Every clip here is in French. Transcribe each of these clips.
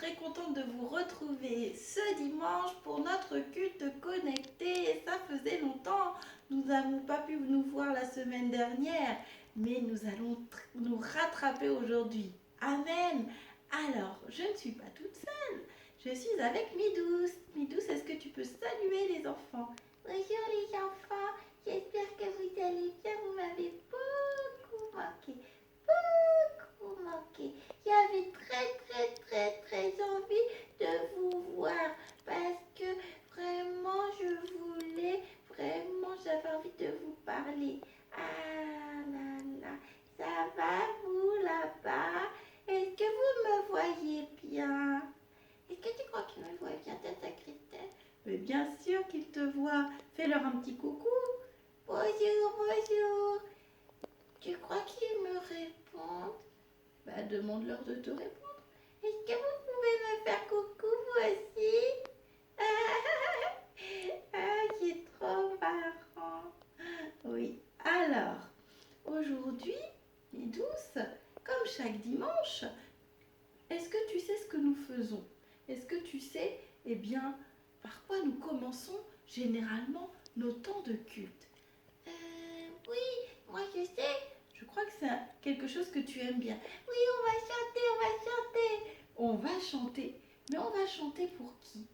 très contente de vous retrouver ce dimanche pour notre culte connecté. Ça faisait longtemps, nous n'avons pas pu nous voir la semaine dernière, mais nous allons nous rattraper aujourd'hui. Amen. Alors, je ne suis pas toute seule, je suis avec Midouce. Midouce, est-ce que tu peux saluer les enfants? Bonjour les enfants, j'espère que vous allez bien, vous m'avez beaucoup manqué, beaucoup manqué. J'avais très envie de vous voir parce que vraiment j'avais envie de vous parler. Ah là là, ça va vous là-bas? Est-ce que vous me voyez bien? Est-ce que tu crois qu'il me voit bien, Tata Christelle? Mais bien sûr qu'ils te voient. Fais-leur un petit coucou. Bonjour. Tu crois qu'ils me répondent? Demande-leur de te répondre. Est-ce que vous pouvez me faire coucou vous aussi? C'est trop marrant. Oui. Alors, aujourd'hui, Midouce, comme chaque dimanche, est-ce que tu sais ce que nous faisons? Est-ce que tu sais, par quoi nous commençons généralement nos temps de culte? Oui, moi je sais. Je crois que c'est quelque chose que tu aimes bien. Oui, on va chanter. On va chanter. Mais on va chanter pour qui?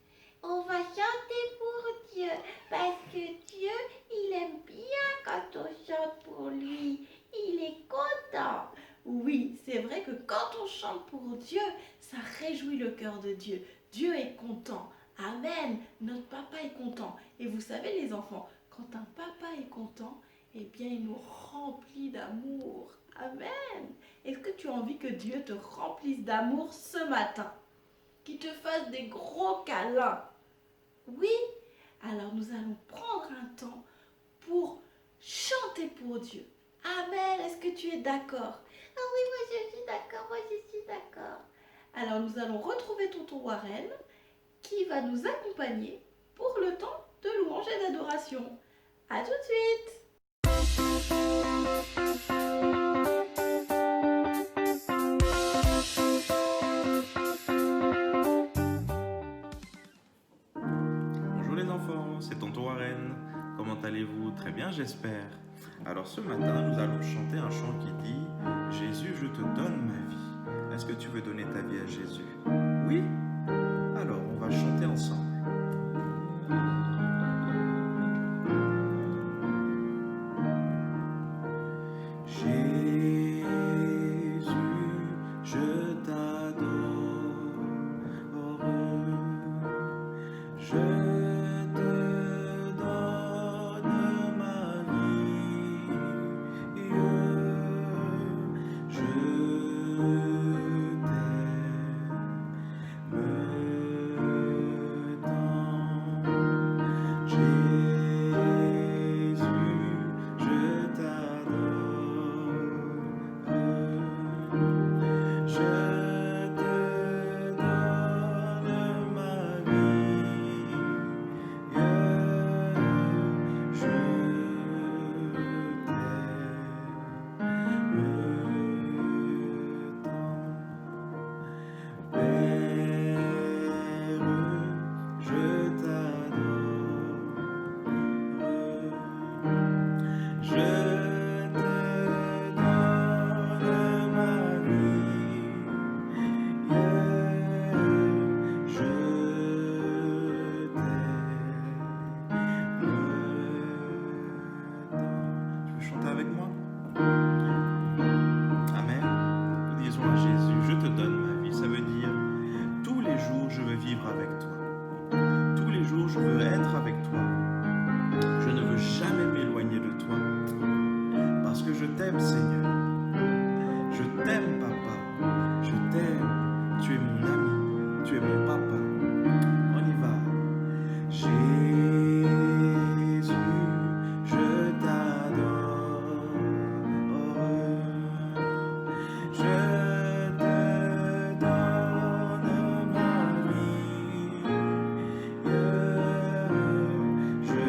On va chanter pour Dieu. Parce que Dieu, il aime bien quand on chante pour lui. Il est content. Oui, c'est vrai que quand on chante pour Dieu, ça réjouit le cœur de Dieu. Dieu est content. Amen. Notre papa est content. Et vous savez les enfants, quand un papa est content, il nous remplit d'amour. Amen. Est-ce que tu as envie que Dieu te remplisse d'amour ce matin? Qu'il te fasse des gros câlins? Oui? Alors nous allons prendre un temps pour chanter pour Dieu. Amen. Est-ce que tu es d'accord? Ah oui, moi je suis d'accord. Alors nous allons retrouver tonton Warren qui va nous accompagner pour le temps de louange et d'adoration. A tout de suite! Bonjour les enfants, c'est tonton Warren. Comment allez-vous? Très bien, j'espère. Alors ce matin, nous allons chanter un chant qui dit « Jésus, je te donne ma vie ». Est-ce que tu veux donner ta vie à Jésus? Oui? Alors, on va chanter ensemble. Jésus, je t'adore. Je te donne ma vie, je t'aime tant. Jésus, je t'adore. Je te donne ma vie, je t'aime tant. Père, je t'adore. Je te donne ma vie, je t'aime tant. Tu veux chanter avec moi? Amen. Nous disons à Jésus, je te donne ma vie. Ça veut dire, tous les jours je veux vivre avec toi. Tous les jours je veux être avec toi. Je ne veux jamais m'éloigner de toi. Parce que je t'aime, Seigneur. Je t'aime, Papa. Je t'aime. Tu es mon ami. Tu es mon papa. On y va. Jésus, je t'adore. Je te donne ma vie. Je t'aime.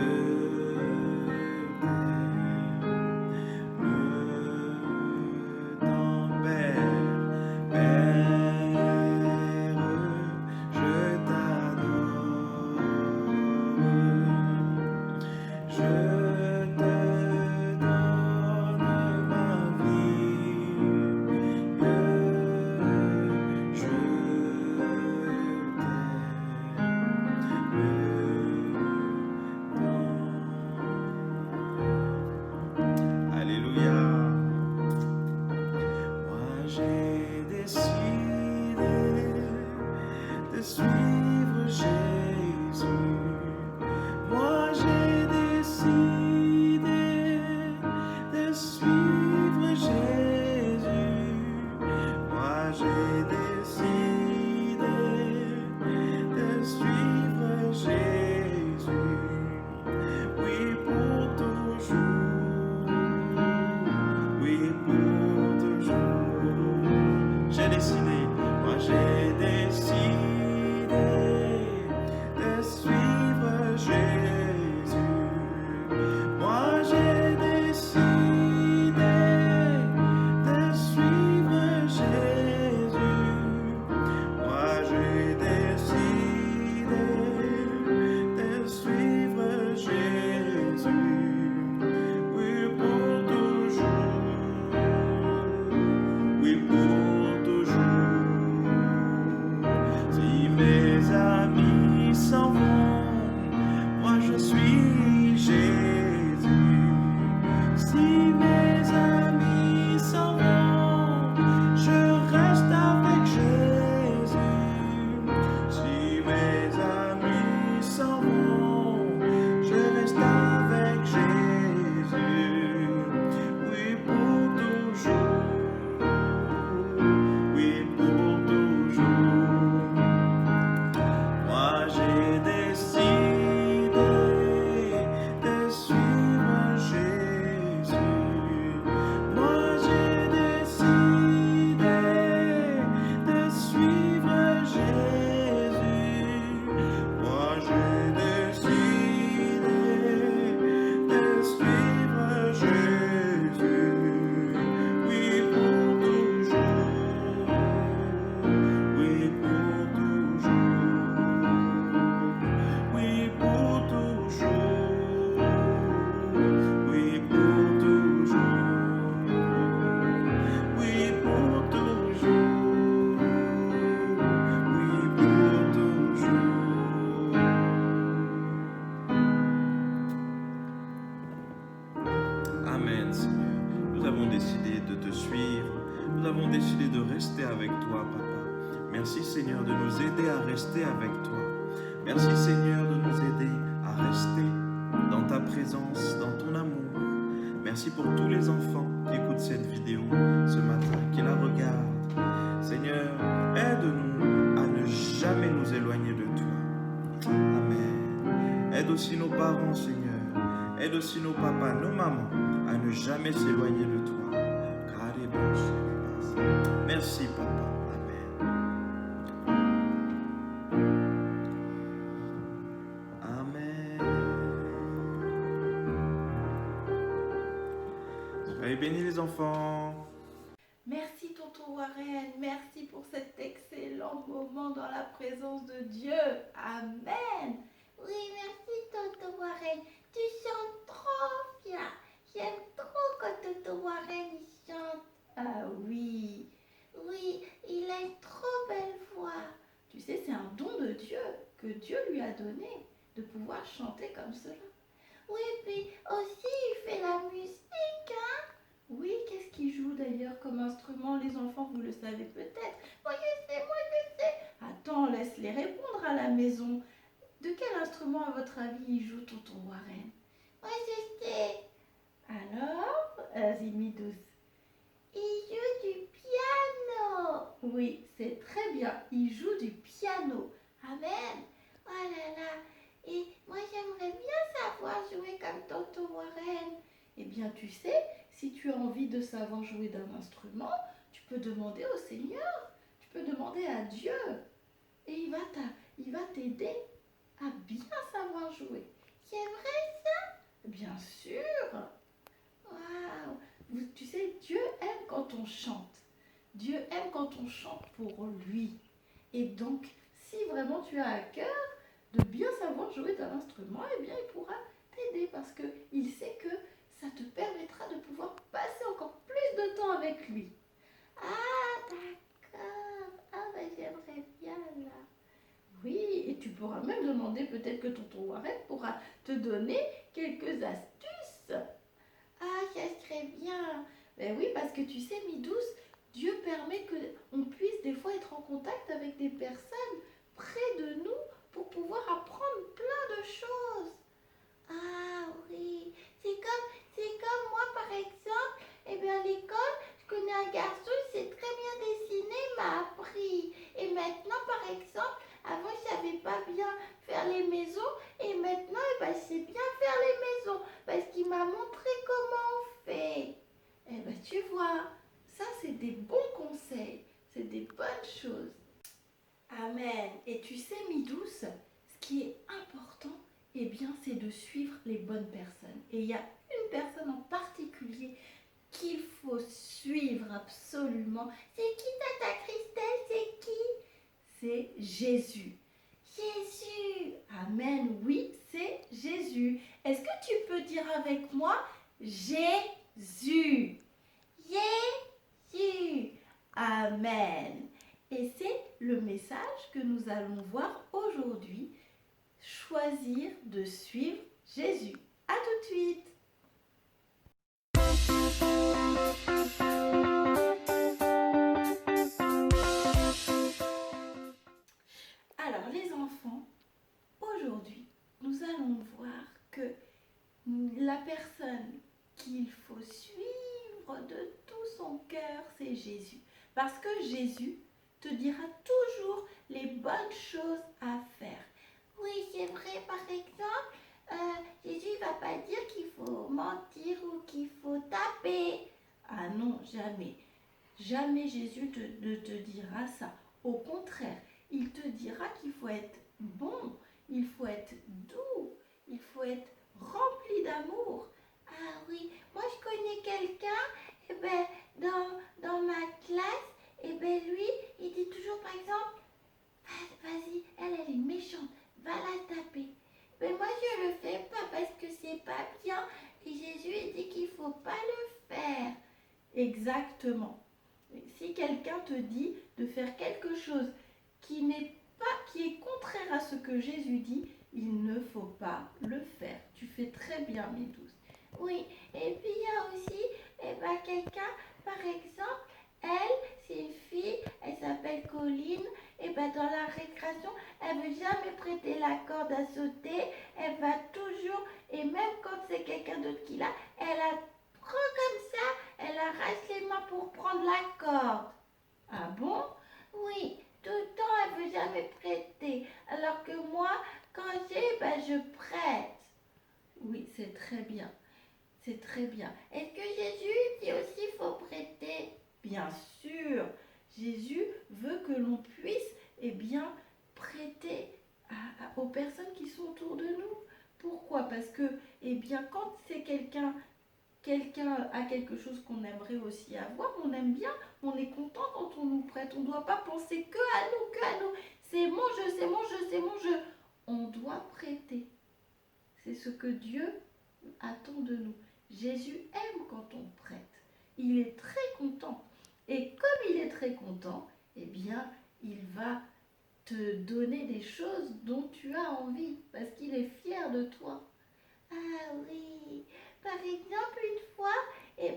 mes amis s'en vont, je reste avec Jésus. Si mes amis s'en vont, je reste avec Jésus. Oui, pour toujours. Oui, pour toujours. Moi j'ai décidé de suivre Jésus. Moi j'ai décidé de suivre Jésus. Moi j'ai décidé de suivre Jésus. Oui, pour toujours. Oui, pour toujours. Oui, pour toujours. Oui, pour toujours. Oui, pour toujours. Oui, pour toujours. Amen, Seigneur. Nous avons décidé de te suivre. Nous avons décidé de rester avec toi, Papa. Merci, Seigneur, de nous aider à rester avec toi. Merci, Seigneur, de nous aider à rester dans ta présence, dans ton amour. Merci pour tous les enfants qui écoutent cette vidéo ce matin, qui la regardent. Seigneur, aide-nous à ne jamais nous éloigner de toi. Amen. Aide aussi nos parents, Seigneur. Aide aussi nos papas, nos mamans à ne jamais s'éloigner de toi. Merci, Papa. Amen. Soyez bénis les enfants. Merci tonton Warren, merci pour cet excellent moment dans la présence de Dieu. Amen. Oui, merci Tonton Warren. Tu chantes trop bien. J'aime trop quand Tonton Warren il chante. Ah oui, Oui, il a une trop belle voix. tu sais, c'est un don de Dieu que Dieu lui a donné de pouvoir chanter comme cela. Oui, puis aussi il fait la musique, hein. Oui, qu'est-ce qu'il joue d'ailleurs comme instrument, les enfants, vous le savez peut-être. Moi je sais. Attends, laisse-les répondre à la maison. De quel instrument, à votre avis, il joue tonton Warren? Moi je sais. Alors, Zimi douce. Il joue du piano. Oui, c'est très bien, il joue du piano. Amen. Oh là là. Et moi j'aimerais bien savoir jouer comme Tonton Warren. Eh bien, tu sais, si tu as envie de savoir jouer d'un instrument, tu peux demander au Seigneur, tu peux demander à Dieu. Et il va t'aider à bien savoir jouer. C'est vrai ça? Bien sûr. Waouh. Tu sais, Dieu aime quand on chante. Dieu aime quand on chante pour lui. Et donc, si vraiment tu as à cœur de bien savoir jouer d'un instrument, eh bien, il pourra t'aider parce qu'il sait que ça te permettra de pouvoir passer encore plus de temps avec lui. Ah d'accord. Ah ben j'aimerais bien là. Oui, et tu pourras même demander, peut-être que tonton Warren pourra te donner quelques astuces. Ah ça serait bien. Ben oui, parce que tu sais, Midouce, Dieu permet qu'on puisse des fois être en contact avec des personnes près de nous pour pouvoir apprendre plein de choses. Ah oui. C'est comme moi par exemple. Eh bien à l'école, je connais un garçon, il sait très bien dessiner, il m'a appris. Et maintenant par exemple, avant je savais pas bien faire les maisons et maintenant eh ben, je sais bien faire les maisons parce qu'il m'a montré comment on fait. Eh ben tu vois, ça c'est des bons conseils, c'est des bonnes choses. Amen. Et tu sais, Midouce, ce qui est important, eh bien, c'est de suivre les bonnes personnes. Et il y a une personne en particulier qu'il faut suivre absolument. C'est qui Tata Christelle? C'est qui? C'est Jésus. Jésus. Amen. Oui, c'est Jésus. Est-ce que tu peux dire avec moi Jésus? Jésus. Amen. Et c'est le message que nous allons voir aujourd'hui. Choisir de suivre Jésus. À tout de suite. qu'il faut suivre de tout son cœur, c'est Jésus. Parce que Jésus te dira toujours les bonnes choses à faire. Oui, c'est vrai, par exemple, Jésus ne va pas dire qu'il faut mentir ou qu'il faut taper. Ah non, jamais. Jamais Jésus ne te dira ça. Au contraire, il te dira qu'il faut être bon, il faut être doux, il faut être rempli d'amour. Ah oui, moi je connais quelqu'un, eh ben, dans ma classe, et ben lui, il dit toujours par exemple, vas-y, elle est méchante, va la taper. Mais moi je le fais pas parce que c'est pas bien. Et Jésus il dit qu'il faut pas le faire. Exactement. Si quelqu'un te dit de faire quelque chose qui est contraire à ce que Jésus dit, il ne faut pas le faire. Tu fais très bien, mes douces. Oui, et puis il y a aussi quelqu'un, par exemple, elle, c'est une fille, elle s'appelle Colline, et dans la récréation, elle veut jamais prêter la corde à sauter, elle va toujours, et même quand c'est quelqu'un d'autre qui l'a, elle la prend comme ça, elle arrache les mains pour prendre la corde. Ah bon? Oui, tout le temps, elle veut jamais prêter, alors que moi, quand j'ai, je prête. Oui, c'est très bien. C'est très bien. Est-ce que Jésus dit aussi qu'il faut prêter? Bien sûr, Jésus veut que l'on puisse prêter aux personnes qui sont autour de nous. Pourquoi? Parce que quand c'est quelqu'un a quelque chose qu'on aimerait aussi avoir, on aime bien, on est content quand on nous prête. On ne doit pas penser que à nous. C'est mon jeu, c'est mon jeu, c'est mon jeu. On doit prêter. C'est ce que Dieu attend de nous. Jésus aime quand on prête. Il est très content. Et comme il est très content, il va te donner des choses dont tu as envie, parce qu'il est fier de toi. Ah oui, par exemple, une fois, il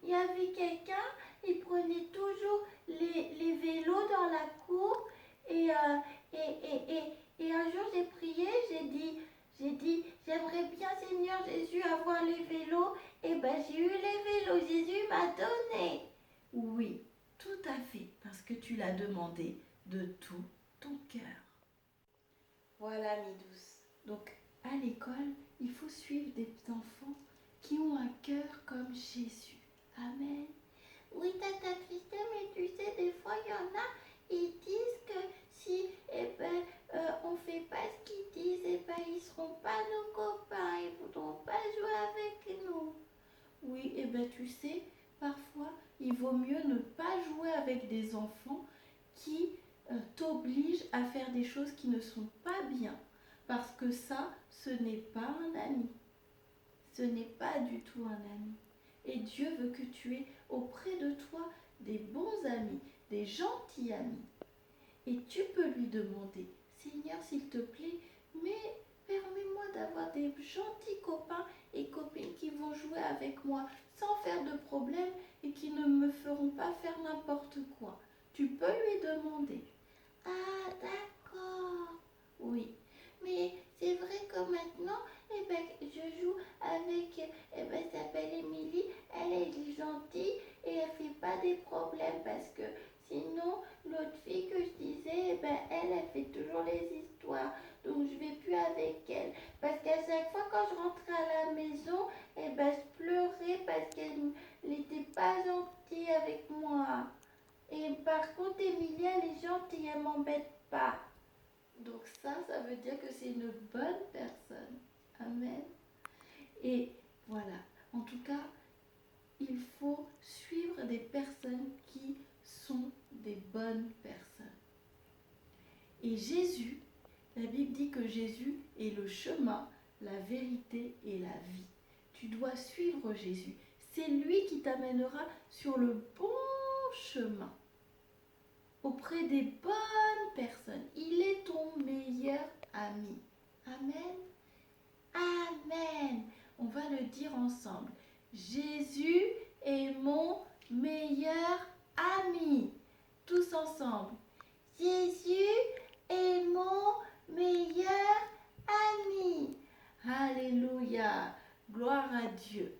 y avait quelqu'un, il prenait toujours les vélos dans la cour, et un jour j'ai prié, j'ai dit, j'aimerais bien Seigneur Jésus avoir les vélos, et j'ai eu les vélos, Jésus m'a donné. Oui, tout à fait, parce que tu l'as demandé de tout ton cœur. Voilà, mes douces. Donc, à l'école, il faut suivre des enfants qui ont un cœur comme Jésus. Amen. Oui, Tata Christelle, mais tu sais, des fois, il y en a, ils disent que si on fait pas ce qu'ils disent, ils seront pas nos copains, ils voudront pas jouer avec nous. Oui, tu sais, parfois, il vaut mieux ne pas jouer avec des enfants qui t'obligent à faire des choses qui ne sont pas bien. Parce que ça, ce n'est pas un ami. Ce n'est pas du tout un ami. Et Dieu veut que tu aies auprès de toi des bons amis, des gentils amis. Et tu peux lui demander, Seigneur, s'il te plaît, mais permets-moi d'avoir des gentils copains et copines qui vont jouer avec moi sans faire de problème et qui ne me feront pas faire n'importe quoi. Tu peux lui demander. Ah, d'accord. Oui. Mais c'est vrai que maintenant, je joue avec, elle s'appelle Émilie, elle est gentille et elle fait pas des problèmes parce que sinon, l'autre fille que je disais, elle fait toujours les histoires. Donc je vais plus avec elle. Parce qu'à chaque fois quand je rentrais à la maison, je pleurais parce qu'elle n'était pas gentille avec moi. Et par contre, Émilie, elle est gentille, elle m'embête pas. Donc ça veut dire que c'est une bonne personne. Amen. Et voilà, en tout cas, il faut suivre des personnes qui sont des bonnes personnes. Et Jésus, la Bible dit que Jésus est le chemin, la vérité et la vie. Tu dois suivre Jésus. C'est lui qui t'amènera sur le bon chemin, auprès des bonnes personnes. Il est ton meilleur ami. Amen. Amen. On va le dire ensemble. Jésus est mon meilleur ami. Tous ensemble. Jésus est mon meilleur ami. Alléluia. Gloire à Dieu.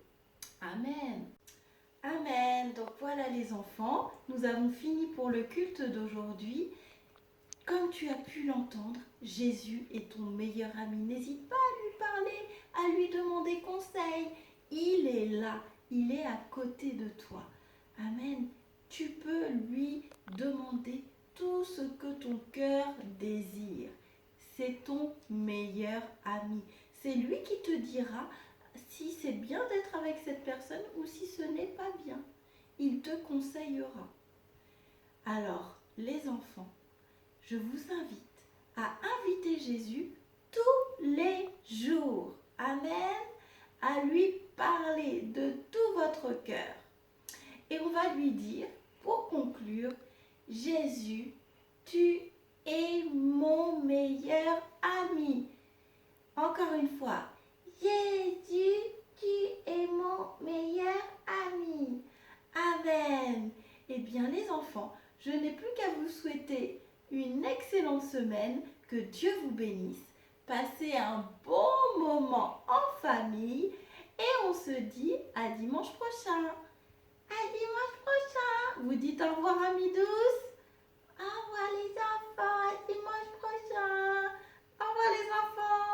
Amen. Amen. Donc voilà les enfants, nous avons fini pour le culte d'aujourd'hui. Comme tu as pu l'entendre, Jésus est ton meilleur ami. N'hésite pas à lui parler, à lui demander conseil. Il est là, il est à côté de toi. Amen. Tu peux lui demander tout ce que ton cœur désire. C'est ton meilleur ami. C'est lui qui te dira si c'est bien d'être avec cette personne ou si ce n'est pas bien. Il te conseillera. Alors, les enfants, je vous invite à inviter Jésus tous les jours. Amen. À lui parler de tout votre cœur. Et on va lui dire, pour conclure, Jésus, tu es mon meilleur ami. Encore une fois, Jésus, tu es mon meilleur ami. Amen. Eh bien les enfants, je n'ai plus qu'à vous souhaiter une excellente semaine, que Dieu vous bénisse. Passez un bon moment en famille et on se dit à dimanche prochain. À dimanche prochain. Vous dites au revoir amis douces. Au revoir les enfants, à dimanche prochain. Au revoir les enfants.